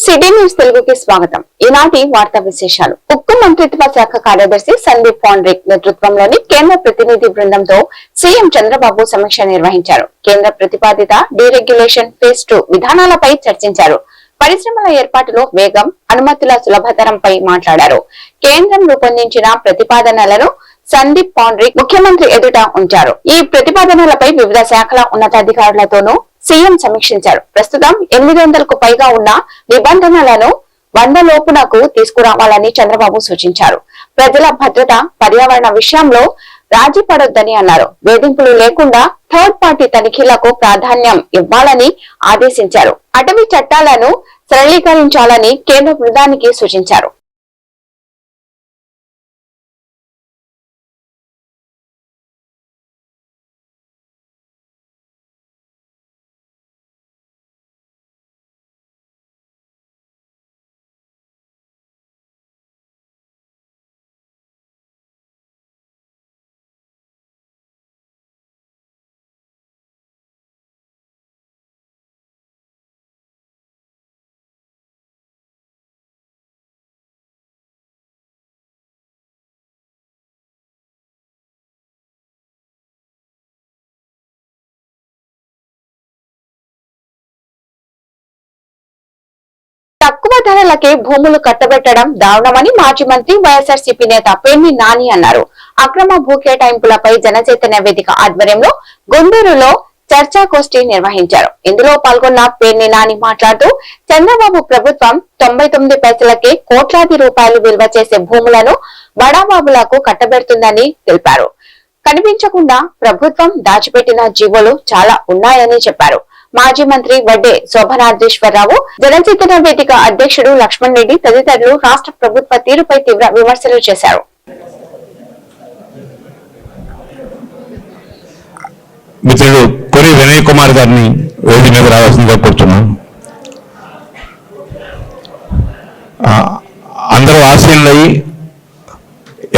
City news తెలుగుకి స్వాగతం. ఈనాటి వార్తా విశేషాలు. ఉక్కు మంత్రిత్వ శాఖ కార్యదర్శి సందీప్ పాండ్రిక్ నేతృత్వంలోని కేంద్ర ప్రతినిధి బృందంతో సీఎం చంద్రబాబు సమీక్ష నిర్వహించారు. కేంద్ర ప్రతిపాదిత డీరెగ్యులేషన్ ఫేజ్ 2 విధానాలపై చర్చించారు. పరిశ్రమల ఏర్పాటులో వేగం, అనుమతుల సులభతరంపై మాట్లాడారు. కేంద్రం రూపొందించిన ప్రతిపాదనలను సందీప్ పాండ్రిక్ ముఖ్యమంత్రి ఎదుట ఉంచారు. ఈ ప్రతిపాదనలపై వివిధ శాఖల ఉన్నతాధికారులతోనూ సీఎం సమీక్షించారు. ప్రస్తుతం 800కు పైగా ఉన్న నిబంధనలను 100 లోపునకు తీసుకురావాలని చంద్రబాబు సూచించారు. ప్రజల భద్రత, పర్యావరణ విషయంలో రాజీ పడొద్దని అన్నారు. వేధింపులు లేకుండా థర్డ్ పార్టీ తనిఖీలకు ప్రాధాన్యం ఇవ్వాలని ఆదేశించారు. అటవీ చట్టాలను సరళీకరించాలని కేంద్ర బృందానికి సూచించారు. తక్కువ ధరలకే భూములు కట్టబెట్టడం దారుణమని మాజీ మంత్రి వైఎస్ఆర్సీపీ నేత పేర్ని నాని అన్నారు. అక్రమ భూ కేటాయింపులపై జనచైతన్య వేదిక ఆధ్వర్యంలో గుంటూరులో చర్చాగోష్ఠి నిర్వహించారు. ఇందులో పాల్గొన్న పేర్ని నాని మాట్లాడుతూ చంద్రబాబు ప్రభుత్వం 99 పైసలకే కోట్లాది రూపాయలు విలువ చేసే భూములను బడాబాబులకు కట్టబెడుతుందని తెలిపారు. కనిపించకుండా ప్రభుత్వం దాచిపెట్టిన జీవోలు చాలా ఉన్నాయని చెప్పారు. మాజీ మంత్రి వడ్డే శోభనాద్రీశ్వరరావు, జనచైతన్య వేదిక అధ్యక్షుడు లక్ష్మణ్ రెడ్డి తదితరులు రాష్ట్ర ప్రభుత్వ తీరుపై తీవ్ర విమర్శలు చేశారు. మిత్రుడు కొరి వినయ్ కుమార్ గారిని వేదిక మీద రావాల్సిందిగా కోరుతున్నాం. అందరూ ఆశీనులయ్యి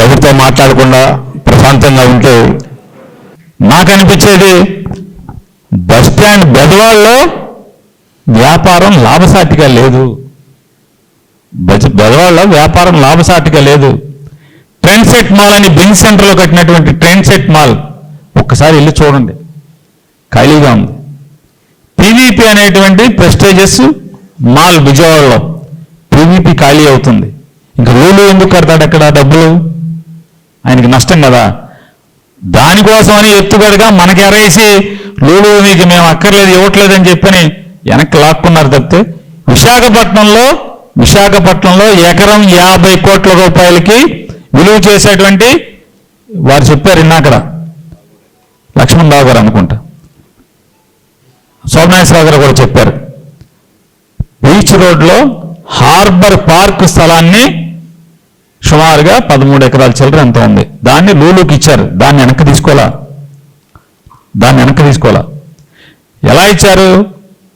ఎవరితో మాట్లాడకుండా ప్రశాంతంగా ఉంటే నాకు అనిపించేది బస్టాండ్ బెదవాళ్ళలో వ్యాపారం లాభసాటిగా లేదు. బెదవాళ్ళలో వ్యాపారం లాభసాటిగా లేదు. ట్రెండ్ సెట్ మాల్ అని బింగ్ సెంటర్లో కట్టినటువంటి ట్రెండ్ సెట్ మాల్ ఒక్కసారి వెళ్ళి చూడండి, ఖాళీగా ఉంది. పీవీపీ అనేటువంటి ప్రెస్టేజియస్ మాల్ విజయవాడలో పీవీపీ ఖాళీ అవుతుంది. ఇంకా రూలు ఎందుకు కడతాడు అక్కడ? డబ్బులు ఆయనకి నష్టం కదా. దానికోసమని ఎత్తుగడగా మనకి ఎరేసి లూలు మీకు మేము అక్కర్లేదు ఇవ్వట్లేదని చెప్పని వెనక్కి లాక్కున్నారు తప్పితే విశాఖపట్నంలో ఎకరం 50 కోట్ల రూపాయలకి విలువ చేసేటువంటి వారు చెప్పారు. ఇన్నాకడ లక్ష్మణ్ రావు గారు అనుకుంటా, శోభనాశ్వరరావు గారు కూడా చెప్పారు. బీచ్ రోడ్లో హార్బర్ పార్క్ స్థలాన్ని సుమారుగా 13 ఎకరాల చిల్లర ఎంత ఉంది, దాన్ని లూలుకి ఇచ్చారు. దాన్ని వెనక్కి తీసుకోవాలా. ఎలా ఇచ్చారు?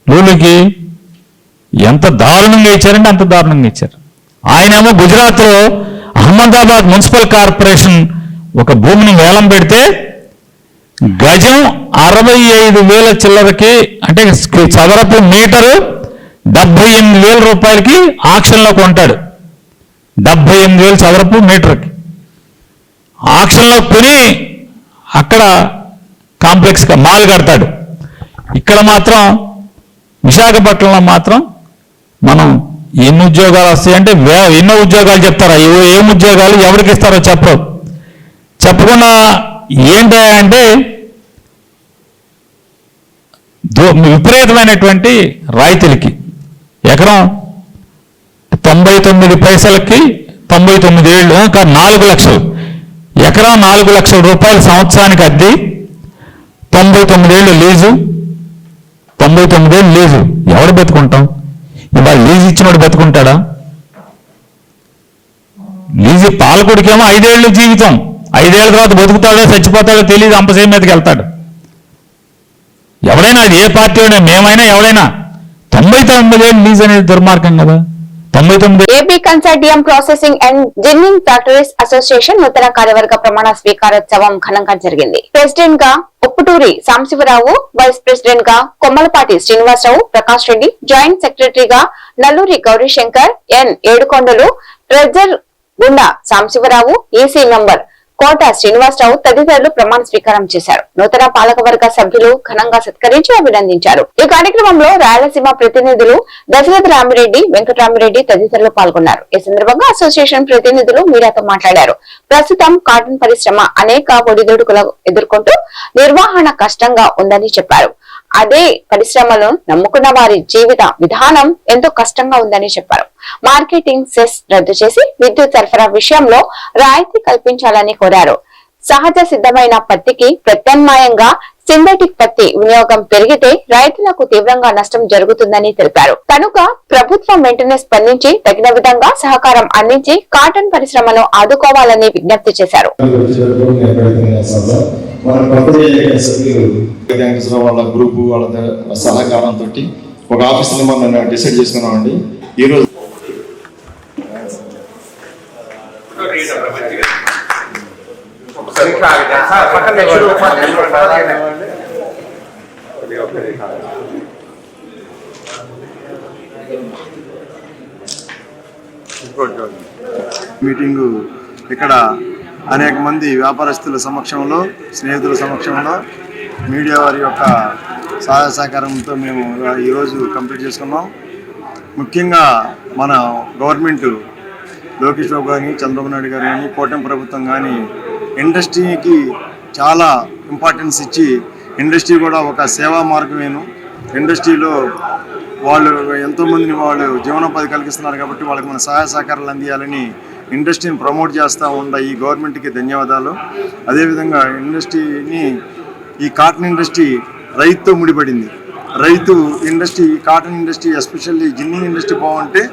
లూలుకి ఎంత దారుణంగా ఇచ్చారంటే అంత దారుణంగా ఇచ్చారు. ఆయనేమో గుజరాత్లో అహ్మదాబాద్ మున్సిపల్ కార్పొరేషన్ ఒక భూమిని వేలం పెడితే గజం 65,000 చిల్లరకి, అంటే చదరపు మీటరు 78,000 రూపాయలకి ఆక్షన్లో కొంటాడు. 78,000 చదరపు మీటర్కి ఆక్షన్లో కొని అక్కడ కాంప్లెక్స్ మాల్ కడతాడు. ఇక్కడ మాత్రం విశాఖపట్నంలో మాత్రం మనం ఎన్ని ఉద్యోగాలు వస్తాయంటే ఎన్నో ఉద్యోగాలు చెప్తారా? ఏం ఉద్యోగాలు ఎవరికి ఇస్తారో చెప్పకుండా ఏంటంటే విపరీతమైనటువంటి రాయితీలకి ఎకరం 99 పైసలకి 99 ఏళ్ళు 4 లక్షలు, ఎకరం 4 లక్షల రూపాయలు సంవత్సరానికి అద్దె, 99 ఏళ్ళు లీజు. 99 ఏళ్ళు లీజు ఎవడు బతుకుంటాం? ఇవాళ లీజు ఇచ్చినోడు బతుకుంటాడా? లీజు పాలకుడికేమో 5 ఏళ్ళు జీవితం, 5 ఏళ్ళ తర్వాత బతుకుతాడో చచ్చిపోతాడో తెలియదు, అంపసేం మీదకి వెళ్తాడు. ఎవడైనా ఏ పార్టీ అయినా మేమైనా ఎవడైనా 99 ఏళ్ళు లీజ్ అనేది దుర్మార్గం కదా. AP consortium processing and ginning factories association నూతన కార్యవర్గ ప్రమాణ స్వీకారోత్సవం ఘనంగా జరిగింది. ప్రెసిడెంట్ గా ఉప్పుటూరి సాంబశివరావు, వైస్ ప్రెసిడెంట్ గా కొమ్మలపాటి శ్రీనివాసరావు, ప్రకాష్ రెడ్డి, జాయింట్ సెక్రటరీగా నల్లూరి గౌరీశంకర్, ఎన్ ఏడుకొండలు, ట్రెజరర్ గుండా సాంబశివరావు, ఈసీ మెంబర్ కోట శ్రీనివాసరావు తదితరులు ప్రమాణ స్వీకారం చేశారు. నూతన పాలకవర్గ సభ్యులు ఘనంగా సత్కరించి అభినందించారు. ఈ కార్యక్రమంలో రాయలసీమ ప్రతినిధులు దశరథ రామిరెడ్డి, వెంకటరామిరెడ్డి తదితరులు పాల్గొన్నారు. ఈ సందర్భంగా అసోసియేషన్ ప్రతినిధులు మీడియాతో మాట్లాడారు. ప్రస్తుతం కాటన్ పరిశ్రమ అనేక ఒడిదుడుకులు ఎదుర్కొంటూ నిర్వహణ కష్టంగా ఉందని చెప్పారు. అదే పరిశ్రమలను నమ్ముకున్న వారి జీవిత విధానం ఎంతో కష్టంగా ఉందని చెప్పారు. మార్కెటింగ్ సెస్ రద్దు చేసి విద్యుత్ సరఫరా విషయంలో రాయితీ కల్పించాలని కోరారు. సహజ సిద్ధమైన పత్తికి ప్రత్యామ్నాయంగా సింథటిక్ పత్తి వినియోగం పెరిగితే రైతులకు తీవ్రంగా నష్టం జరుగుతుందని తెలిపారు. కనుక ప్రభుత్వం వెంటనే స్పందించి తగిన విధంగా సహకారం అందించి కాటన్ పరిశ్రమను ఆదుకోవాలని విజ్ఞప్తి చేశారు. వాళ్ళ గ్రూప్ వాళ్ళ సహకారంతో ఒక ఆఫీస్ మనం డిసైడ్ చేసుకున్నామండి. ఈరోజు మీటింగు ఇక్కడ అనేక మంది వ్యాపారస్తుల సమక్షంలో, స్నేహితుల సమక్షంలో, మీడియా వారి యొక్క సహాయ సహకారంతో మేము ఈరోజు కంప్లీట్ చేసుకున్నాం. ముఖ్యంగా మన గవర్నమెంట్ లోకేష్ బాబు కానీ, చంద్రబాబు నాయుడు గారు కానీ, కూటమి ప్రభుత్వం కానీ ఇండస్ట్రీకి చాలా ఇంపార్టెన్స్ ఇచ్చి ఇండస్ట్రీ కూడా ఒక సేవా మార్గమేను. ఇండస్ట్రీలో వాళ్ళు ఎంతోమందిని వాళ్ళు జీవనోపాధి కలిగిస్తున్నారు కాబట్టి వాళ్ళకి మన సహాయ సహకారాలు అందియాలని ఇండస్ట్రీని ప్రమోట్ చేస్తూ ఉన్న ఈ గవర్నమెంట్కి ధన్యవాదాలు. అదేవిధంగా ఇండస్ట్రీని, ఈ కాటన్ ఇండస్ట్రీ రైతుతో ముడిపడింది. రైతు industry, cotton industry especially ginning industry బాగుంటే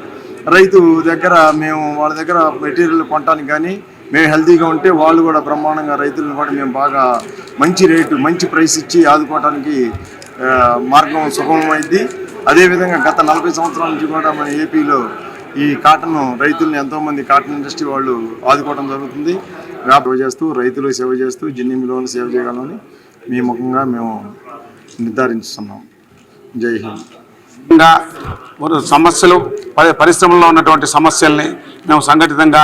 రైతు దగ్గర మేము వాళ్ళ దగ్గర మెటీరియల్ కొనడానికి కానీ మేము హెల్తీగా ఉంటే వాళ్ళు కూడా బ్రహ్మాండంగా రైతులను కూడా మేము బాగా మంచి రేటు, మంచి ప్రైస్ ఇచ్చి ఆదుకోవడానికి మార్గం సుగమమైంది. అదేవిధంగా గత 40 సంవత్సరాల నుంచి కూడా మన ఏపీలో ఈ కాటన్ రైతుల్ని ఎంతోమంది కాటన్ ఇండస్ట్రీ వాళ్ళు ఆదుకోవడం జరుగుతుంది. సేవ చేస్తూ, రైతులు సేవ చేస్తూ, జిన్నింగ్లోని సేవ చేయగలని మీ ముఖంగా మేము నిర్ధారిస్తున్నాం. జై హింద్. సమస్యలు, పరిశ్రమల్లో ఉన్నటువంటి సమస్యల్ని మేము సంఘటితంగా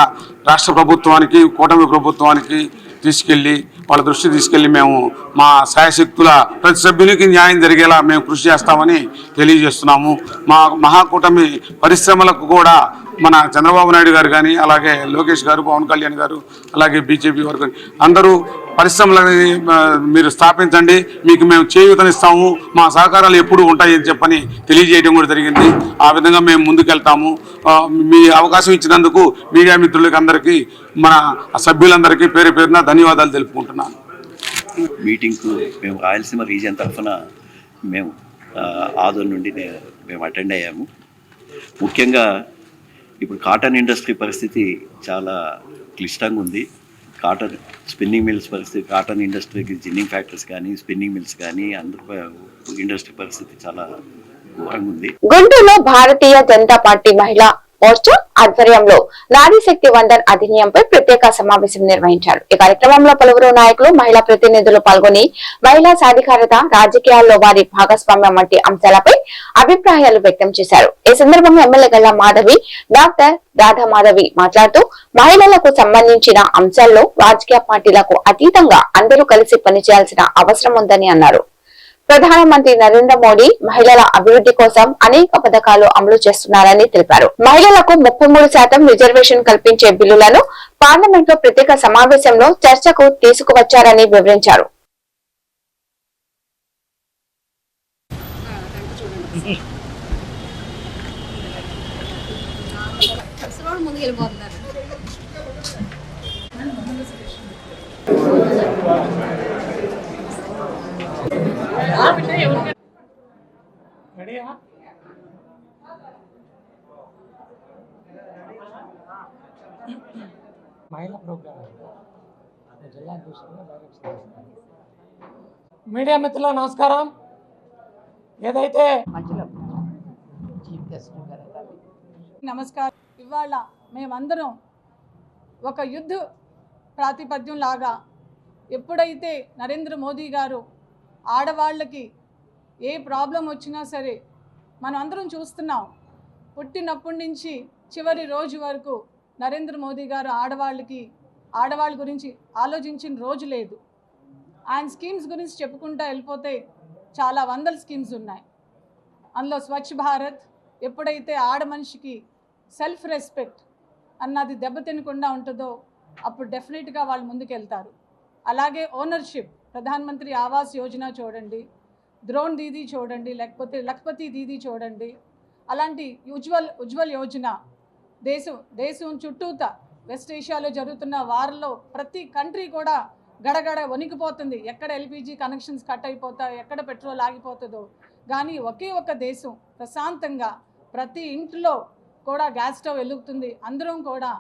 రాష్ట్ర ప్రభుత్వానికి, కూటమి ప్రభుత్వానికి తీసుకెళ్ళి వాళ్ళ దృష్టి తీసుకెళ్ళి మేము మా శాయశక్తుల ప్రతి సభ్యునికి న్యాయం జరిగేలా మేము కృషి చేస్తామని తెలియజేస్తున్నాము. మా మహాకూటమి పరిశ్రమలకు కూడా మన చంద్రబాబు నాయుడు గారు కానీ, అలాగే లోకేష్ గారు, పవన్ కళ్యాణ్ గారు, అలాగే బీజేపీ వారు కానీ అందరూ పరిశ్రమలని మీరు స్థాపించండి, మీకు మేము చేయూతనిస్తాము, మా సహకారాలు ఎప్పుడూ ఉంటాయని చెప్పని తెలియజేయడం కూడా జరిగింది. ఆ విధంగా మేము ముందుకెళ్తాము. మీ అవకాశం ఇచ్చినందుకు మీడియా మిత్రులకి అందరికీ, మన సభ్యులందరికీ పేరు పేరున ధన్యవాదాలు తెలుపుకుంటున్నాను. మీటింగ్కు మేము రాయలసీమ రీజియన్ తరఫున మేము ఆదోన్ నుండి మేము అటెండ్ అయ్యాము. ముఖ్యంగా ఇప్పుడు కాటన్ ఇండస్ట్రీ పరిస్థితి చాలా క్లిష్టంగా ఉంది. కాటన్ స్పిన్నింగ్ మిల్స్ పరిస్థితి, కాటన్ ఇండస్ట్రీకి జిన్నింగ్ ఫ్యాక్టరీస్ కానీ, స్పిన్నింగ్ మిల్స్ కానీ అందరూ ఇండస్ట్రీ పరిస్థితి చాలా ఘోరంగా ఉంది. గుంటూరులో భారతీయ జనతా పార్టీ మహిళా మోర్చా ఆధ్వర్యంలో నారీ శక్తి వందన్ అధినియంపై ప్రత్యేక సమావేశం నిర్వహించారు. ఈ కార్యక్రమంలో పలువురు నాయకులు, మహిళా ప్రతినిధులు పాల్గొని మహిళా సాధికారత, రాజకీయాల్లో వారి భాగస్వామ్యం వంటి అంశాలపై అభిప్రాయాలు వ్యక్తం చేశారు. ఈ సందర్భంగా ఎమ్మెల్యే గల్లా మాధవి, డాక్టర్ రాధా మాధవి మాట్లాడుతూ మహిళలకు సంబంధించిన అంశాల్లో రాజకీయ పార్టీలకు అతీతంగా అందరూ కలిసి పనిచేయాల్సిన అవసరం ఉందని అన్నారు. ప్రధానమంత్రి నరేంద్ర మోడీ మహిళల అభివృద్ధి కోసం అనేక పథకాలు అమలు చేస్తున్నారని తెలిపారు. మహిళలకు 33% రిజర్వేషన్ కల్పించే బిల్లులను పార్లమెంట్ లో ప్రత్యేక సమావేశంలో చర్చకు తీసుకువచ్చారని వివరించారు. మహిళా ప్రోగ్రామ్ జిల్లా మీడియా మిత్రుల నమస్కారం. ఏదైతే నమస్కారం. ఇవాళ మేమందరం ఒక యుద్ధ ప్రాతిపద్యం లాగా ఎప్పుడైతే నరేంద్ర మోదీ గారు ఆడవాళ్ళకి ఏ ప్రాబ్లం వచ్చినా సరే మనం అందరం చూస్తున్నాం. పుట్టినప్పటి నుంచి చివరి రోజు వరకు నరేంద్ర మోదీ గారు ఆడవాళ్ళ గురించి ఆలోచించిన రోజు లేదు. ఆయన స్కీమ్స్ గురించి చెప్పుకుంటూ వెళ్ళిపోతే చాలా వందల స్కీమ్స్ ఉన్నాయి. అందులో స్వచ్ఛ భారత్, ఎప్పుడైతే ఆడ మనిషికి సెల్ఫ్ రెస్పెక్ట్ అన్నది దెబ్బతినకుండా ఉంటుందో అప్పుడు డెఫినెట్గా వాళ్ళు ముందుకెళ్తారు. అలాగే ఓనర్షిప్, ప్రధానమంత్రి ఆవాస్ యోజన చూడండి, ద్రోణ్ దీదీ చూడండి, లేకపోతే లఖపతి దీదీ చూడండి, అలాంటి ఉజ్వల్ యోజన దేశం చుట్టూత వెస్ట్ ఏషియాలో జరుగుతున్న వారిలో ప్రతి కంట్రీ కూడా గడగడ వణికిపోతుంది. ఎక్కడ ఎల్పిజి కనెక్షన్స్ కట్ అయిపోతాయి, ఎక్కడ పెట్రోల్ ఆగిపోతుందో. కానీ ఒకే ఒక దేశం ప్రశాంతంగా ప్రతి ఇంట్లో కూడా గ్యాస్ స్టవ్ వెలుగుతుంది. అందరం కూడా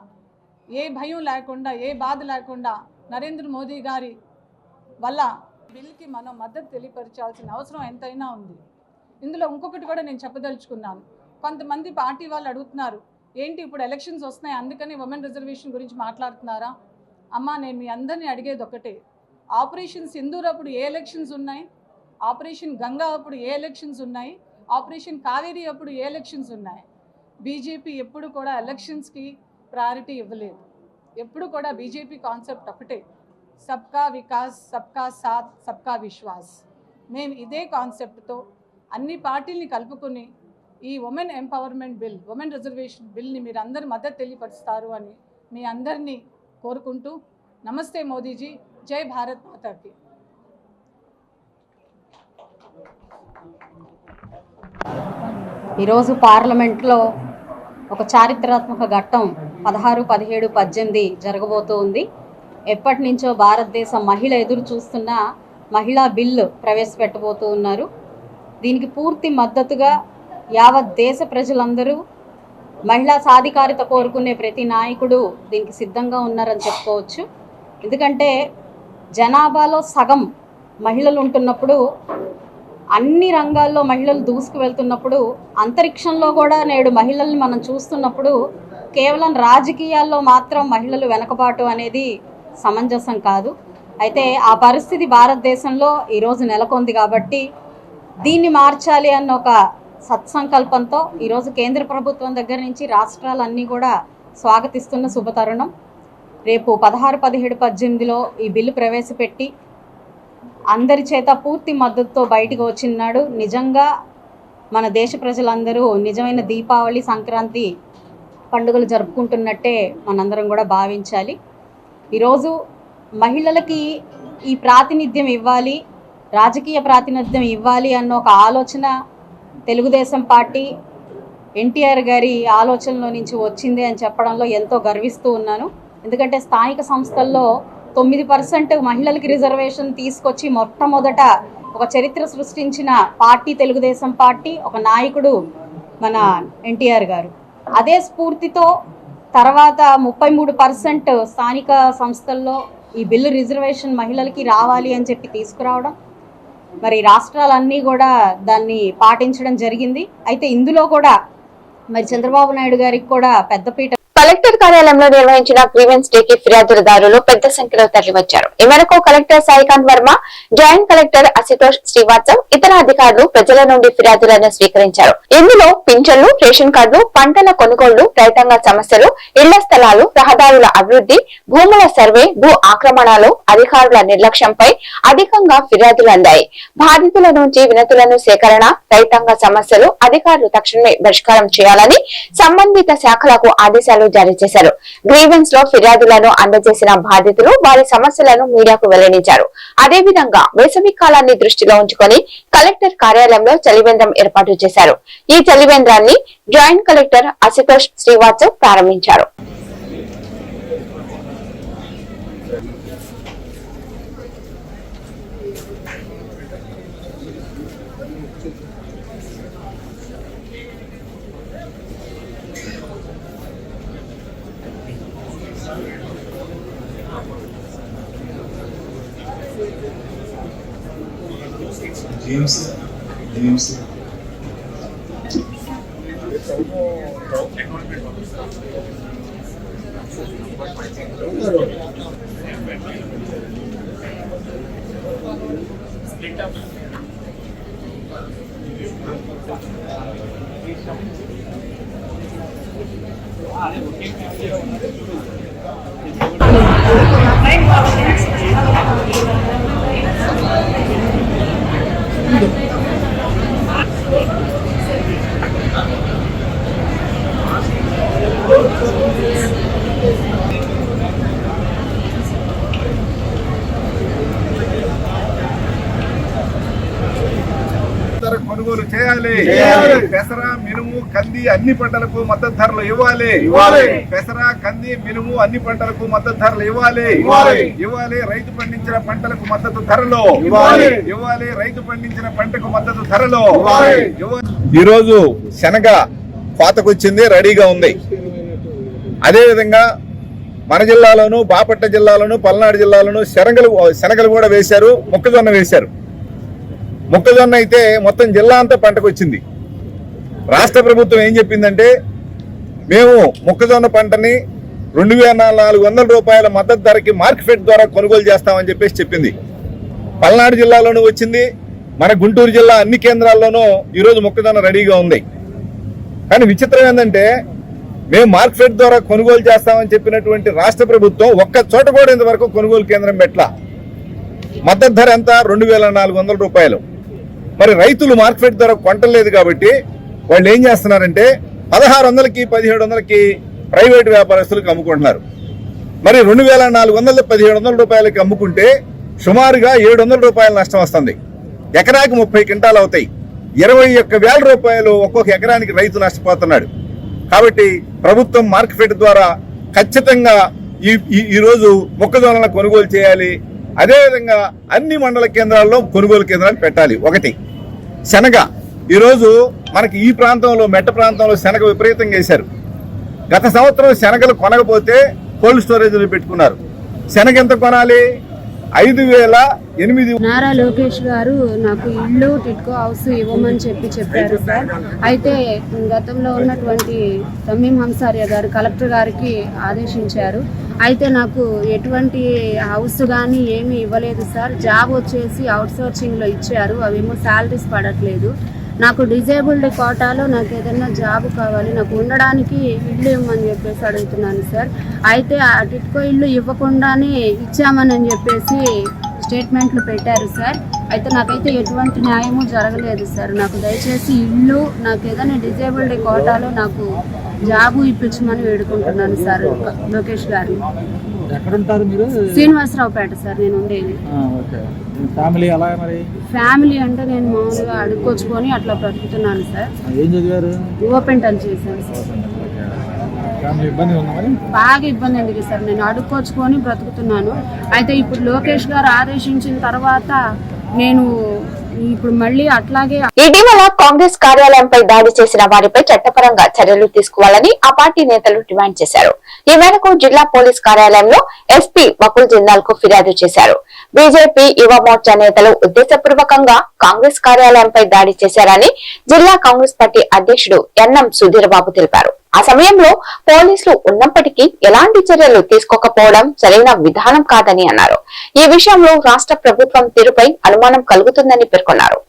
ఏ భయం లేకుండా, ఏ బాధ లేకుండా నరేంద్ర మోదీ గారి వల్ల బిల్కి మనం మద్దతు తెలియపరచాల్సిన అవసరం ఎంతైనా ఉంది. ఇందులో ఇంకొకటి కూడా నేను చెప్పదలుచుకున్నాను. కొంతమంది పార్టీ వాళ్ళు అడుగుతున్నారు, ఏంటి ఇప్పుడు ఎలక్షన్స్ వస్తున్నాయి అందుకని ఉమెన్ రిజర్వేషన్ గురించి మాట్లాడుతున్నారా? అమ్మ, నేను మీ అందరినీ అడిగేది ఒకటే, ఆపరేషన్ సింధూర్ అప్పుడు ఏ ఎలక్షన్స్ ఉన్నాయి, ఆపరేషన్ గంగా అప్పుడు ఏ ఎలక్షన్స్ ఉన్నాయి, ఆపరేషన్ కావేరీ అప్పుడు ఏ ఎలక్షన్స్ ఉన్నాయి? బీజేపీ ఎప్పుడు కూడా ఎలక్షన్స్కి ప్రయారిటీ ఇవ్వలేదు. ఎప్పుడు కూడా బీజేపీ కాన్సెప్ట్ ఒకటే, సబ్కా వికాస్, సబ్కా సాత్, సబ్కా విశ్వాస్. మేము ఇదే కాన్సెప్ట్తో అన్ని పార్టీల్ని కలుపుకొని ఈ women empowerment bill, women reservation బిల్ని మీరు అందరూ మద్దతు తెలియపరుస్తారు అని మీ అందరినీ కోరుకుంటూ, నమస్తే మోదీజీ, జై భారత్ మాతాకి. ఈరోజు పార్లమెంట్లో ఒక చారిత్రాత్మక ఘట్టం 16, 17, 18 జరగబోతూ ఉంది. ఎప్పటి నుంచో భారతదేశ మహిళ ఎదురు చూస్తున్న మహిళా బిల్లు ప్రవేశపెట్టబోతూ ఉన్నారు. దీనికి పూర్తి మద్దతుగా యావత్ దేశ ప్రజలందరూ, మహిళా సాధికారిత కోరుకునే ప్రతి నాయకుడు దీనికి సిద్ధంగా ఉన్నారని చెప్పుకోవచ్చు. ఎందుకంటే జనాభాలో సగం మహిళలు ఉంటున్నప్పుడు, అన్ని రంగాల్లో మహిళలు దూసుకు వెళ్తున్నప్పుడు, అంతరిక్షంలో కూడా నేడు మహిళల్ని మనం చూస్తున్నప్పుడు, కేవలం రాజకీయాల్లో మాత్రం మహిళలు వెనకబాటు అనేది సమంజసం కాదు. అయితే ఆ పరిస్థితి భారతదేశంలో ఈరోజు నెలకొంది కాబట్టి దీన్ని మార్చాలి అన్న ఒక సత్సంకల్పంతో ఈరోజు కేంద్ర ప్రభుత్వం దగ్గర నుంచి రాష్ట్రాలన్నీ కూడా స్వాగతిస్తున్న శుభతరుణం. రేపు 16, 17, 18లో ఈ బిల్లు ప్రవేశపెట్టి అందరి చేత పూర్తి మద్దతుతో బయటకు వచ్చినాడు నిజంగా మన దేశ ప్రజలందరూ నిజమైన దీపావళి, సంక్రాంతి పండుగలు జరుపుకుంటున్నట్టే మనందరం కూడా భావించాలి. ఈరోజు మహిళలకి ఈ ప్రాతినిధ్యం ఇవ్వాలి, రాజకీయ ప్రాతినిధ్యం ఇవ్వాలి అన్న ఒక ఆలోచన తెలుగుదేశం పార్టీ ఎన్టీఆర్ గారి ఆలోచనలో నుంచి వచ్చింది అని చెప్పడంలో ఎంతో గర్విస్తూ ఉన్నాను. ఎందుకంటే స్థానిక సంస్థల్లో 9% మహిళలకి రిజర్వేషన్ తీసుకొచ్చి మొట్టమొదట ఒక చరిత్ర సృష్టించిన పార్టీ తెలుగుదేశం పార్టీ, ఒక నాయకుడు మన ఎన్టీఆర్ గారు. అదే స్ఫూర్తితో తర్వాత 33% స్థానిక సంస్థల్లో ఈ బిల్లు రిజర్వేషన్ మహిళలకి రావాలి అని చెప్పి తీసుకురావడం, మరి రాష్ట్రాలన్నీ కూడా దాన్ని పాటించడం జరిగింది. అయితే ఇందులో కూడా మరి చంద్రబాబు నాయుడు గారికి కూడా పెద్దపీట. కలెక్టర్ కార్యాలయంలో నిర్వహించిన గ్రీవెన్స్ డే కి ఫిర్యాదుదారులు పెద్ద సంఖ్యలో తరలివచ్చారు. ఈ మేరకు collector Saikanth Varma, joint collector Ashutosh Srivastav, ఇతర అధికారులు ప్రజల నుండి ఫిర్యాదులను స్వీకరించారు. ఇందులో పింఛన్లు, రేషన్ కార్డులు, పంటల కొనుగోళ్లు, రైతాంగ సమస్యలు, ఇళ్ల స్థలాలు, రహదారుల అభివృద్ధి, భూముల సర్వే, భూ ఆక్రమణలు, అధికారుల నిర్లక్ష్యంపై అధికంగా ఫిర్యాదులు అందాయి. బాధితుల నుంచి వినతులను సేకరణ, రైతాంగ సమస్యలు అధికారులు తక్షణమే పరిష్కారం చేయాలని సంబంధిత శాఖలకు ఆదేశాలు జారీ చేశారు. గ్రీవెన్స్ లో ఫిర్యాదులను అందజేసిన బాధితులు వారి సమస్యలను మీడియాకు వెల్లడించారు. అదేవిధంగా వేసవి కాలాన్ని దృష్టిలో ఉంచుకొని కలెక్టర్ కార్యాలయంలో చలివేంద్రం ఏర్పాటు చేశారు. ఈ చలివేంద్రాన్ని జాయింట్ కలెక్టర్ అశుతోష్ శ్రీవాత్సవ్ ప్రారంభించారు. James. కొనుగోలు చేయాలి. పెసర, మినుము, కంది అన్ని పంటలకు మద్దతు ధరలు ఇవ్వాలి. పెసర, కంది, మినుము అన్ని పంటలకు మద్దతు ధరలు ఇవ్వాలి. రైతు పండించిన పంటలకు మద్దతు ధరలు ఇవ్వాలి. రైతు పండించిన పంటకు మద్దతు ధరలు ఈరోజు శనగ కోతకొచ్చింది, రెడీగా ఉంది. అదేవిధంగా మన జిల్లాలోను, బాపట్ల జిల్లాలోను, పల్నాడు జిల్లాలోను శనగలు కూడా వేశారు, మొక్కజొన్న వేశారు. మొక్కజొన్న అయితే మొత్తం జిల్లా అంతా పంటకు వచ్చింది. రాష్ట్ర ప్రభుత్వం ఏం చెప్పిందంటే, మేము మొక్కజొన్న పంటని 2400 రూపాయల మద్దతు ధరకి మార్కెట్ ద్వారా కొనుగోలు చేస్తామని చెప్పింది. పల్నాడు జిల్లాలోనూ వచ్చింది, మన గుంటూరు జిల్లా అన్ని కేంద్రాల్లోనూ ఈరోజు మొక్కజొన్న రెడీగా ఉంది. కానీ విచిత్రం ఏంటంటే, మేము మార్కెట్ ద్వారా కొనుగోలు చేస్తామని చెప్పినటువంటి రాష్ట్ర ప్రభుత్వం ఒక్క చోట కూడా ఇంతవరకు కొనుగోలు కేంద్రం పెట్టలా. మద్దతు ధర ఎంత? 2400 రూపాయలు. మరి రైతులు మార్కెట్ ధర కొంటలేదు కాబట్టి వాళ్ళు ఏం చేస్తున్నారంటే 1600కి 1700కి ప్రైవేటు వ్యాపారస్తులకు అమ్ముకుంటున్నారు. మరి 2400 1700 రూపాయలకి అమ్ముకుంటే సుమారుగా 700 రూపాయల నష్టం వస్తుంది. ఎకరాకి 30 క్వింటాలు అవుతాయి. 21,000 రూపాయలు ఒక్కొక్క ఎకరానికి రైతు నష్టపోతున్నాడు. కాబట్టి ప్రభుత్వం మార్కెట్ ద్వారా ఖచ్చితంగా ఈరోజు మొక్కజొన్నలను కొనుగోలు చేయాలి. అదేవిధంగా అన్ని మండల కేంద్రాల్లో కొనుగోలు కేంద్రాలు పెట్టాలి. ఒకటి శనగ, ఈరోజు మనకి ఈ ప్రాంతంలో మెట్ట ప్రాంతంలో శనగ విపరీతంగా వేశారు. గత సంవత్సరం శనగలు కొనకపోతే కోల్డ్ స్టోరేజ్లు పెట్టుకున్నారు. శనగ ఎంత కొనాలి? 5,800. నారా లోకేష్ గారు నాకు ఇల్లు టిట్కో హౌస్ ఇవ్వమని చెప్పారు సార్. అయితే గతంలో ఉన్నటువంటి తమీం హంసారియా గారు కలెక్టర్ గారికి ఆదేశించారు. అయితే నాకు ఎటువంటి హౌస్ కానీ ఏమీ ఇవ్వలేదు సార్. జాబ్ వచ్చేసి అవుట్సోర్సింగ్లో ఇచ్చారు, అవేమో శాలరీస్ పడట్లేదు. నాకు డిజేబుల్డ్ కోటాలో నాకు ఏదైనా జాబ్ కావాలి, నాకు ఉండడానికి ఇల్లు ఇవ్వమని చెప్పేసి అడుగుతున్నాను సార్. అయితే ఆ టిట్కో ఇల్లు ఇవ్వకుండానే ఇచ్చామని చెప్పేసి స్టేట్మెంట్లు పెట్టారు సార్. అయితే నాకైతే ఎటువంటి న్యాయము జరగలేదు సార్. నాకు దయచేసి ఇల్లు, నాకు ఏదైనా డిజేబుల్డ్ కోటాలో నాకు జాబు ఇప్పించమని వేడుకుంటున్నాను సార్ లోకేష్ గారిని. ఎక్కడుంటారు మీరు? శ్రీనివాసరావుపేట సార్ నేను ఉండేది. ఫ్యామిలీ ఎలా మరి? ఫ్యామిలీ అంటే నేను మామూలుగా అడుక్కొచ్చుకొని అట్లా బ్రతుకుతున్నాను సార్. ఏం చదివారు? ఓపెన్ టెన్ చేశాను సార్. బాగా ఇబ్బంది ఎందుకు సార్, నేను అడుక్కొచ్చుకొని బ్రతుకుతున్నాను. అయితే ఇప్పుడు లోకేష్ గారు ఆదేశించిన తర్వాత నేను ఇప్పుడు మళ్ళీ అట్లాగే. ఇటీవల కాంగ్రెస్ కార్యాలయంపై దాడి చేసిన వారిపై చట్టపరంగా చర్యలు తీసుకోవాలని ఆ పార్టీ నేతలు డిమాండ్ చేశారు. ఈ మేరకు జిల్లా పోలీస్ కార్యాలయంలో ఎస్పీ వకుల్ జిందాల్ కు ఫిర్యాదు చేశారు. బీజేపీ యువ మోర్చా నేతలు ఉద్దేశపూర్వకంగా కాంగ్రెస్ కార్యాలయంపై దాడి చేశారని జిల్లా కాంగ్రెస్ పార్టీ అధ్యక్షుడు ఎన్ఎం సుధీర్ బాబు తెలిపారు. ఆ సమయంలో పోలీసులు ఉన్నప్పటికీ ఎలాంటి చర్యలు తీసుకోకపోవడం సరైన విధానం కాదని అన్నారు. ఈ విషయంలో రాష్ట్ర ప్రభుత్వం తీరుపై అనుమానం కలుగుతుందని పేర్కొన్నారు.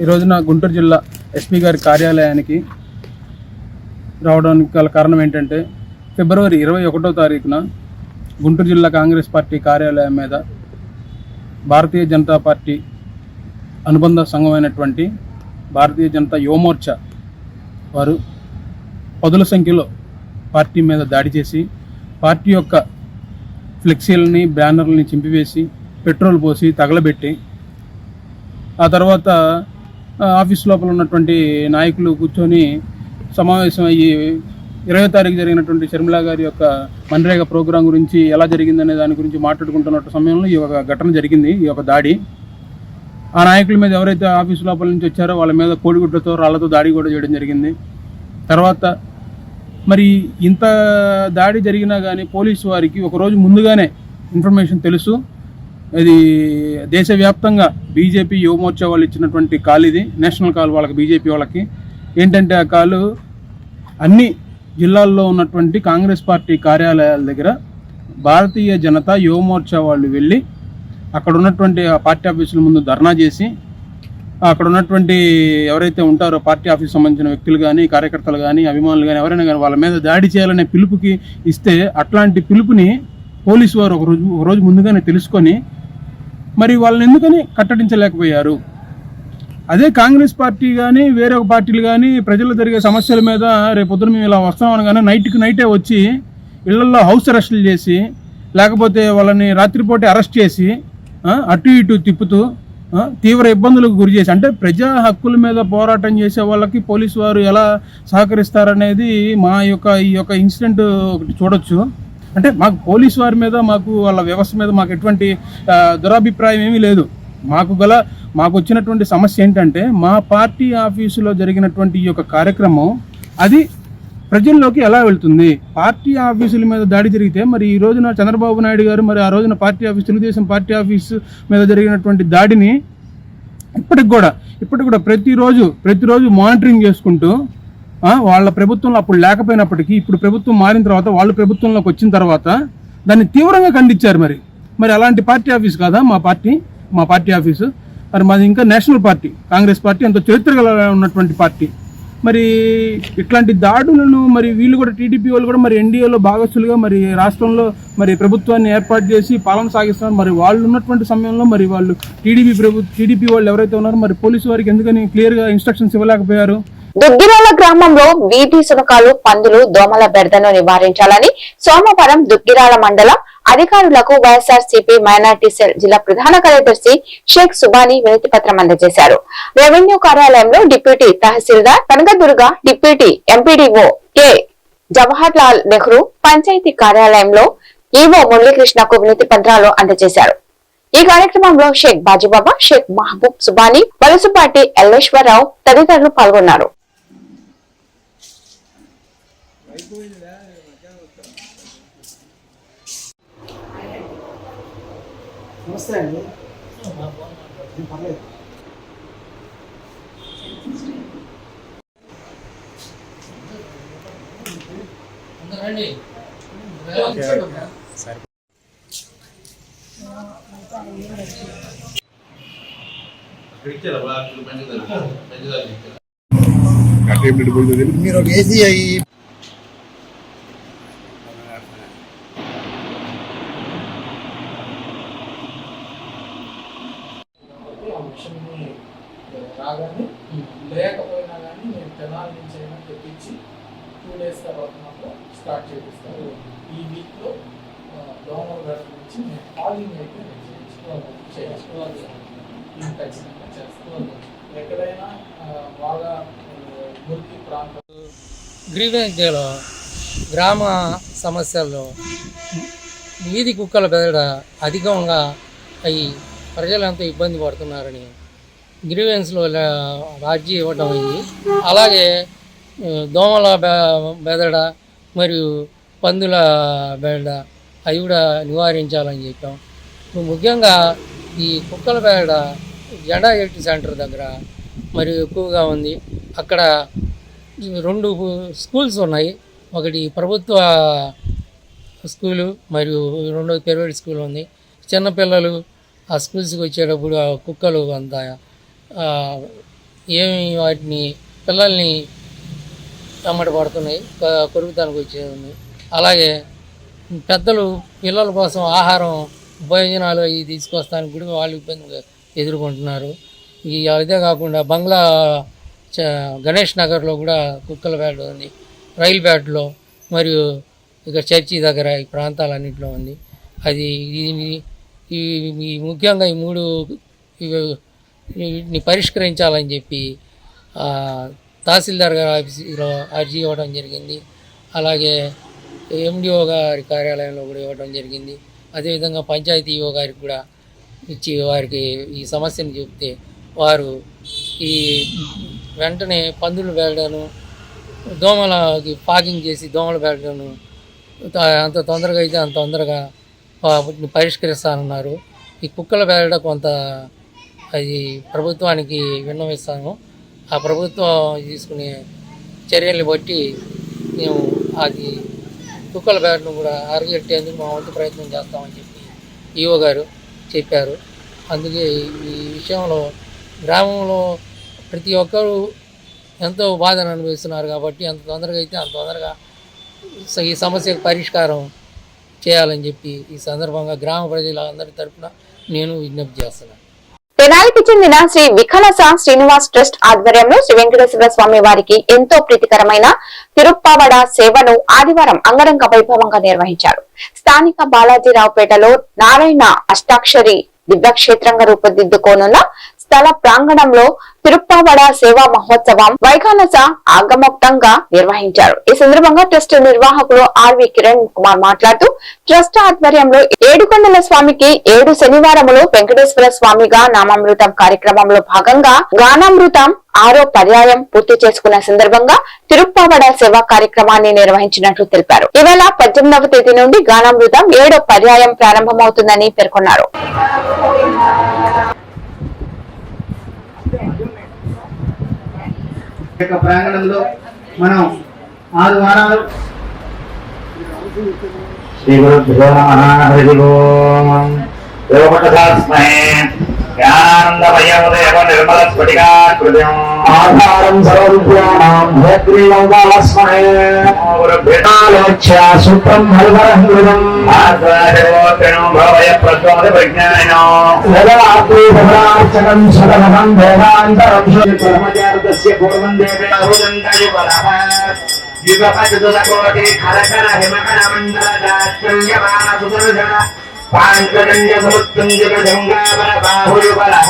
ఈ రోజున గుంటూరు జిల్లా ఎస్పీ గారి కార్యాలయానికి రావడానికి గల కారణం ఏంటంటే, ఫిబ్రవరి 21వ తారీఖున గుంటూరు జిల్లా కాంగ్రెస్ పార్టీ కార్యాలయం మీద భారతీయ జనతా పార్టీ అనుబంధ సంఘమైనటువంటి భారతీయ జనతా యువమోర్చా వారు పదుల సంఖ్యలో పార్టీ మీద దాడి చేసి పార్టీ యొక్క ఫ్లెక్సీలని, బ్యానర్లని చింపివేసి పెట్రోల్ పోసి తగలబెట్టి, ఆ తర్వాత ఆఫీస్ లోపల ఉన్నటువంటి నాయకులు కూర్చొని సమావేశం అయ్యి 20వ తారీఖు జరిగినటువంటి షర్మిలా గారి యొక్క మన్రేగా ప్రోగ్రాం గురించి ఎలా జరిగిందనే దాని గురించి మాట్లాడుకుంటున్న సమయంలో ఈ ఒక ఘటన జరిగింది, ఈ యొక్క దాడి. ఆ నాయకుల మీద ఎవరైతే ఆఫీస్ లోపల నుంచి వచ్చారో వాళ్ళ మీద కోడిగుడ్లతో రాళ్లతో దాడి కూడా చేయడం జరిగింది. తర్వాత మరి ఇంత దాడి జరిగినా కానీ పోలీసు వారికి ఒకరోజు ముందుగానే ఇన్ఫర్మేషన్ తెలుసు. ఇది దేశవ్యాప్తంగా బీజేపీ యువమోర్చా వాళ్ళు ఇచ్చినటువంటి కాల్, ఇది నేషనల్ కాల్ వాళ్ళకి, బీజేపీ వాళ్ళకి. ఏంటంటే ఆ కాలు అన్ని జిల్లాల్లో ఉన్నటువంటి కాంగ్రెస్ పార్టీ కార్యాలయాల దగ్గర భారతీయ జనతా యువమోర్చా వాళ్ళు వెళ్ళి అక్కడ ఉన్నటువంటి ఆ పార్టీ ఆఫీసుల ముందు ధర్నా చేసి అక్కడ ఉన్నటువంటి ఎవరైతే ఉంటారో పార్టీ ఆఫీస్ సంబంధించిన వ్యక్తులు కానీ, కార్యకర్తలు కానీ, అభిమానులు కానీ, ఎవరైనా కానీ వాళ్ళ మీద దాడి చేయాలనే పిలుపుకి ఇస్తే అట్లాంటి పిలుపుని పోలీసు వారు ఒకరోజు ముందుగానే తెలుసుకొని మరి వాళ్ళని ఎందుకని కట్టడించలేకపోయారు? అదే కాంగ్రెస్ పార్టీ కానీ వేరే ఒక పార్టీలు కానీ ప్రజల్లో జరిగే సమస్యల మీద రేపు పొద్దున మేము ఇలా వస్తామని కానీ నైటే వచ్చి ఇళ్లలో హౌస్ అరెస్టులు చేసి, లేకపోతే వాళ్ళని రాత్రిపూట అరెస్ట్ చేసి అటు ఇటు తిప్పుతూ తీవ్ర ఇబ్బందులకు గురి చేసి, అంటే ప్రజా హక్కుల మీద పోరాటం చేసే వాళ్ళకి పోలీసు వారు ఎలా సహకరిస్తారనేది ఈ యొక్క ఇన్సిడెంట్ ఒకటి చూడొచ్చు. అంటే మాకు పోలీసు వారి మీద, మాకు వాళ్ళ వ్యవస్థ మీద మాకు ఎటువంటి దురాభిప్రాయం ఏమీ లేదు. మాకు వచ్చినటువంటి సమస్య ఏంటంటే మా పార్టీ ఆఫీసులో జరిగినటువంటి ఈ యొక్క కార్యక్రమం అది ప్రజల్లోకి ఎలా వెళ్తుంది? పార్టీ ఆఫీసుల మీద దాడి జరిగితే మరి ఈ రోజున చంద్రబాబు నాయుడు గారు మరి ఆ రోజున తెలుగుదేశం పార్టీ ఆఫీసు మీద జరిగినటువంటి దాడిని ఇప్పటికి కూడా ప్రతిరోజు మానిటరింగ్ చేసుకుంటూ వాళ్ళ ప్రభుత్వంలో అప్పుడు లేకపోయినప్పటికీ ఇప్పుడు ప్రభుత్వం మారిన తర్వాత వాళ్ళు ప్రభుత్వంలోకి వచ్చిన తర్వాత దాన్ని తీవ్రంగా ఖండించారు. మరి అలాంటి పార్టీ ఆఫీస్ కాదా మా పార్టీ ఆఫీసు? మరి మాది ఇంకా నేషనల్ పార్టీ, కాంగ్రెస్ పార్టీ, ఎంతో చరిత్ర ఉన్నటువంటి పార్టీ. మరి ఇట్లాంటి దాడులను మరి వీళ్ళు కూడా టీడీపీ వాళ్ళు కూడా మరి ఎన్డీఏలో భాగస్సులుగా మరి రాష్ట్రంలో మరి ప్రభుత్వాన్ని ఏర్పాటు చేసి పాలన సాగిస్తున్నారు. మరి వాళ్ళు ఉన్నటువంటి సమయంలో మరి వాళ్ళు టీడీపీ వాళ్ళు ఎవరైతే ఉన్నారో మరి పోలీసు వారికి ఎందుకని క్లియర్గా ఇన్స్ట్రక్షన్స్ ఇవ్వలేకపోయారు? దుగ్గిరాల గ్రామంలో వీధి సునకాలు, పందులు, దోమల బెడదను నివారించాలని సోమవారం దుగ్గిరాల మండలం అధికారులకు వైఎస్ఆర్సీపీ మైనార్టీ సెల్ జిల్లా ప్రధాన కార్యదర్శి షేక్ సుబానీ వినతి పత్రం అందజేశారు. రెవెన్యూ కార్యాలయంలో deputy tahsildar Kanakadurga, deputy MPDO K Jawahar Lal Nehru, panchayat కార్యాలయంలో ఈవో మురళీకృష్ణకు వినతి పత్రాలు అందజేశారు. ఈ కార్యక్రమంలో షేక్ బాజీబాబా, షేక్ మహబూబ్ సుబానీ, వలసపాటి ఎల్లేశ్వరరావు తదితరులు పాల్గొన్నారు. నమస్తే అండి. పర్లేదు. మీరు ఒక ఏసీ అయ్యి రాగానే లేకపోయినా కానీ నేను తెనాల నుంచి అయినా తెప్పించి 2 days తర్వాత మాత్రం స్టార్ట్ చేపిస్తాను. ఈ వీక్లో దోమల గడ్డ నుంచి నేను కాలింగ్ అయితే చేసుకోవాలి. ఇది ఖచ్చితంగా చేస్తాను. ఎక్కడైనా బాగా మురికి ప్రాంతం గ్రీవెన్స్లో గ్రామ సమస్యల్లో వీధి కుక్కల బెదడ అధికంగా అయి ప్రజలు ఎంతో ఇబ్బంది పడుతున్నారని గ్రీవెన్స్లో అర్జీ ఇవ్వడం అయింది. అలాగే దోమల బెదడ మరియు పందుల బెదడ అవి కూడా నివారించాలని చెప్పాం. ముఖ్యంగా ఈ కుక్కల బెదడ జెండా ఎట్టి సెంటర్ దగ్గర మరియు ఎక్కువగా ఉంది. అక్కడ 2 స్కూల్స్ ఉన్నాయి. ఒకటి ప్రభుత్వ స్కూలు మరియు 2వ ప్రైవేట్ స్కూల్ ఉంది. చిన్నపిల్లలు ఆ స్కూల్స్కి వచ్చేటప్పుడు ఆ కుక్కలు అంతా వాటిని పిల్లల్ని వెంబడి పడుతున్నాయి, కొరుకుతానికి వచ్చేది. అలాగే పెద్దలు పిల్లల కోసం ఆహారం, భోజనాలు అవి తీసుకొస్తానికి కూడా వాళ్ళు ఇబ్బంది ఎదుర్కొంటున్నారు. అదే కాకుండా బంగ్లా గణేష్ నగర్లో కూడా కుక్కల బ్యాట్ ఉంది, రైల్ బ్యాట్లో మరియు ఇక్కడ చర్చి దగ్గర ఈ ప్రాంతాలన్నింటిలో ఉంది. అది ఈ ముఖ్యంగా ఈ 3 వీటిని పరిష్కరించాలని చెప్పి తహసీల్దార్ గారి ఆఫీసులో అర్జీ ఇవ్వడం జరిగింది. అలాగే ఎండిఓ గారి కార్యాలయంలో కూడా ఇవ్వడం జరిగింది. అదేవిధంగా పంచాయతీ ఈఓ గారికి కూడా ఇచ్చి వారికి ఈ సమస్యను చెప్తే వారు ఈ వెంటనే పందులు బెదడను దోమలకి పాకింగ్ చేసి దోమల బేడను అంత తొందరగా అయితే అంత తొందరగా పరిష్కరిస్తానన్నారు. ఈ కుక్కల బేడ కొంత అది ప్రభుత్వానికి విన్నవిస్తాము. ఆ ప్రభుత్వం తీసుకునే చర్యల్ని బట్టి మేము అది కుక్కల బేడను కూడా అరికట్టేందుకు మా వంతు ప్రయత్నం చేస్తామని చెప్పి ఈఓ గారు చెప్పారు. అందుకే ఈ విషయంలో గ్రామంలో ప్రతి ఒక్కరూ ఎంతో బాధను అనుభవిస్తున్నారు కాబట్టి ఎంత తొందరగా అయితే అంత తొందరగా ఈ సమస్యకు పరిష్కారం చేయాలని చెప్పి ఈ సందర్భంగా గ్రామ ప్రజలందరి తరఫున నేను విజ్ఞప్తి చేస్తున్నాను. తెనాలికి చెందిన శ్రీ విఖలస శ్రీనివాస్ ట్రస్ట్ ఆధ్వర్యంలో శ్రీ వెంకటేశ్వర స్వామి వారికి ఎంతో ప్రీతికరమైన తిరుప్పావడ సేవను ఆదివారం అంగరంగ వైభవంగా నిర్వహించారు. స్థానిక బాలాజీరావుపేటలో నారాయణ అష్టాక్షరి దివ్యక్షేత్రంగా రూపుదిద్దుకోనున్న స్థల ప్రాంగణంలో తిరుప్పావడ సేవా మహోత్సవం వైఖానస ఆగమోక్తంగా నిర్వహించారు. ఈ సందర్భంగా ట్రస్ట్ నిర్వాహకులు ఆర్వి కిరణ్ కుమార్ మాట్లాడుతూ ట్రస్ట్ ఆధ్వర్యంలో 7 కొండల స్వామికి 7 శనివారములు వెంకటేశ్వర స్వామిగా నామామృతం కార్యక్రమంలో భాగంగా గానామృతం 6వ పర్యాయం పూర్తి చేసుకున్న సందర్భంగా తిరుప్పావడ సేవా కార్యక్రమాన్ని నిర్వహించినట్లు తెలిపారు. ఈవేళ 18వ తేదీ నుండి గానామృతం 7వ పర్యాయం ప్రారంభమవుతుందని పేర్కొన్నారు. ప్రాంగణంలో మనం 6 వారాలు శ్రీ గురుభ్యో నమః. హరి ఓం. దేవపటసాస్మై జ్ఞానానందమయముదేవ నిర్మల స్ఫటికాకృతిం ఆధారం సర్వవిద్యానాం హయగ్రీవం వాస్మై గురుభ్యతాలోచ్య సూత్రం హరివరహృదం ఆద్వాదేవోత్తరం భవయ ప్రచోద ప్రజ్ఞానినో సదాత్రీభరార్చకం సదమహం దేవాంతరం బ్రహ్మచారుతస్య పూర్వం దేవే అహుదంతయువలః యుగపతులకోటి ఖరకర హిమకర మండల దాత్రయ్యమాన సుదర్శన పాంచజన్య సముత్తుంజగజంగావర బాహుయుబలః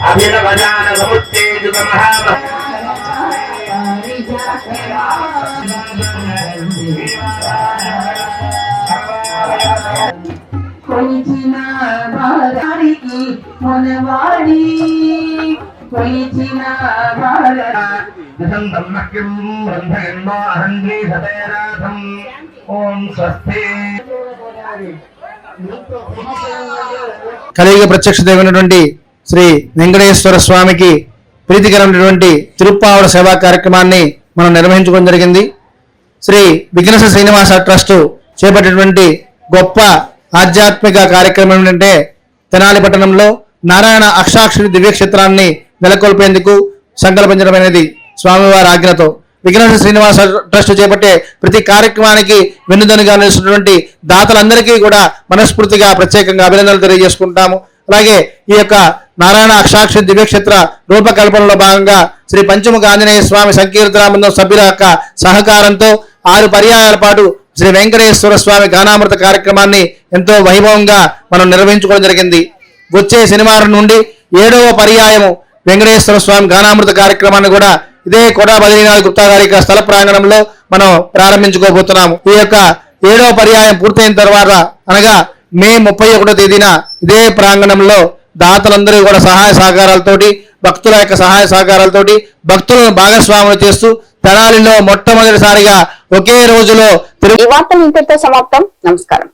అభినవజాన సముత్తేజుత మహామ కొలిచిన వారికి మనవాడి కొలిచిన ఓం స్వస్తి. కలియుగ ప్రత్యక్ష దైవమైనటువంటి శ్రీ వెంకటేశ్వర స్వామికి ప్రీతికరమైనటువంటి తిరుప్పావడ సేవా కార్యక్రమాన్ని మనం నిర్వహించుకోవడం జరిగింది. శ్రీ విఘ్నేశ్వర శ్రీనివాస ట్రస్ట్ చేపట్టినటువంటి గొప్ప ఆధ్యాత్మిక కార్యక్రమం ఏంటంటే తెనాలి పట్టణంలో నారాయణ అష్టాక్షరి దివ్యక్షేత్రాన్ని నెలకొల్పేందుకు సంకల్పించడమైనది స్వామివారి ఆజ్ఞతో. విఘ్నేశ్వర శ్రీనివాస ట్రస్ట్ చేపట్టే ప్రతి కార్యక్రమానికి వెన్నుదన్నుగా నిలుస్తున్నటువంటి దాతలందరికీ కూడా మనస్ఫూర్తిగా ప్రత్యేకంగా అభినందనలు తెలియజేసుకుంటాము. అలాగే ఈ యొక్క నారాయణ అష్టాక్షరి దివ్యక్షేత్ర రూపకల్పనలో భాగంగా శ్రీ పంచముఖ ఆంజనేయ స్వామి సంకీర్తన బృందం సభ్యుల యొక్క సహకారంతో 6 పర్యాయాల పాటు శ్రీ వెంకటేశ్వర స్వామి గానామృత కార్యక్రమాన్ని ఎంతో వైభవంగా మనం నిర్వహించుకోవడం జరిగింది. వచ్చే శనివారం నుండి 7వ పర్యాయము వెంకటేశ్వర స్వామి గానామృత కార్యక్రమాన్ని కూడా ఇదే కోటా బద్రీనాథ్ గుప్తా గారి స్థల ప్రాంగణంలో మనం ప్రారంభించుకోబోతున్నాము. ఈ యొక్క 7వ పర్యాయం పూర్తయిన తర్వాత అనగా మే 31వ తేదీన ఇదే ప్రాంగణంలో దాతలందరూ కూడా సహాయ సహకారాలతోటి భక్తుల యొక్క సహాయ సహకారాలతోటి భక్తులను భాగస్వాములు చేస్తూ తెనాలిలో మొట్టమొదటిసారిగా ఒకే రోజులో ఈ వార్తలు ఇంతటితో సమాప్తం. నమస్కారం.